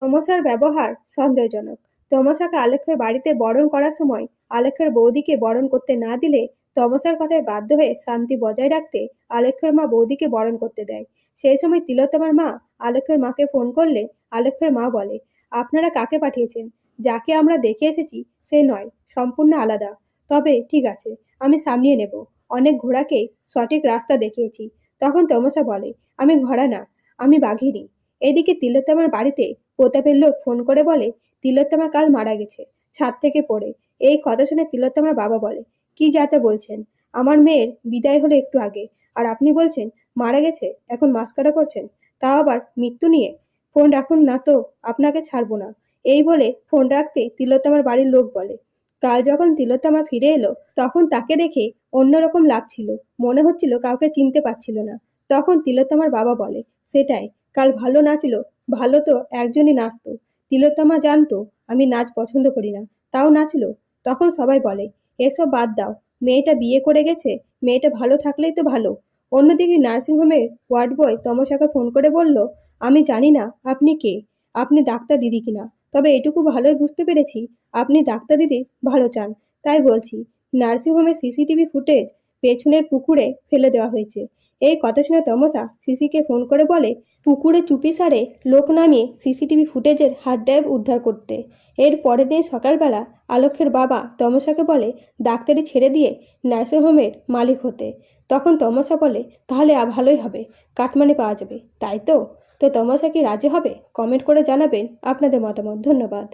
তমসার ব্যবহার সন্দেহজনক। তমসাকে আলেখ্যের বাড়িতে বরণ করার সময় আলেখ্যের বৌদিকে বরণ করতে না দিলে তমসার কথায় বাধ্য হয়ে শান্তি বজায় রাখতে আলেখ্যের মা বৌদিকে বরণ করতে দেয়। সেই সময় তিলোত্তমার মা আলেখ্যের মাকে ফোন করলে আলেখ্যের মা বলে, আপনারা কাকে পাঠিয়েছেন? যাকে আমরা দেখে এসেছি সে নয়, সম্পূর্ণ আলাদা। তবে ঠিক আছে, আমি সামলিয়ে নেব। অনেক ঘোড়াকেই সঠিক রাস্তা দেখিয়েছি। তখন তমসা বলে, আমি ঘোড়া না, আমি বাঘিনী। এদিকে তিলোত্তমার বাড়িতে প্রতাপের লোক ফোন করে বলে, তিলোত্তমা কাল মারা গেছে ছাদ থেকে পড়ে। এই কথা শুনে তিলোত্তমার বাবা বলে, কি যাতে বলছেন? আমার মেয়ের বিদায় হলো একটু আগে, আর আপনি বলছেন মারা গেছে, এখন মাস্কারা করছেন, তাও আবার মৃত্যু নিয়ে। ফোন রাখুন না তো, আপনাকে ছাড়বো না। এই বলে ফোন রাখতে তিলোত্তমার বাড়ির লোক বলে, কাল যখন তিলোত্তমা ফিরে এলো তখন তাকে দেখে অন্যরকম লাগছিল, মনে হচ্ছিল কাউকে চিনতে পারছিল না। তখন তিলোত্তমার বাবা বলে, সেটাই, কাল ভালো নাচলো। ভালো তো একজনই নাচতো। তিলোত্তমা জানতো আমি নাচ পছন্দ করি না, তাও নাচলো। তখন সবাই বলে, এসব বাদ দাও, মেয়েটা বিয়ে করে গেছে, মেয়েটা ভালো থাকলেই তো ভালো। অন্যদিকে নার্সিংহোমের ওয়ার্ড বয় তমসাকে ফোন করে বলল, আমি জানি না আপনি কে, আপনি ডাক্তার দিদি কিনা, তবে এটুকু ভালোই বুঝতে পেরেছি আপনি ডাক্তার দিদির ভালো চান। তাই বলছি, নার্সিংহোমের সিসিটিভি ফুটেজ পেছনের পুকুরে ফেলে দেওয়া হয়েছে। এই কথা শুনে তমসা সিসিকে ফোন করে বলে, পুকুরে চুপিসারে লোক নামিয়ে সিসিটিভি ফুটেজের হার্ড ড্রাইভ উদ্ধার করতে। এর পরের দিন সকালবেলা আলোকের বাবা তমসাকে বলে ডাক্তারি ছেড়ে দিয়ে নার্সিংহোমের মালিক হতে। তখন তমসা বলে, তাহলে ভালোই হবে, কাটমানি পাওয়া যাবে, তাই তো? তো তমসা কি রাজি হবে? কমেন্ট করে জানাবেন আপনাদের মতামত। ধন্যবাদ।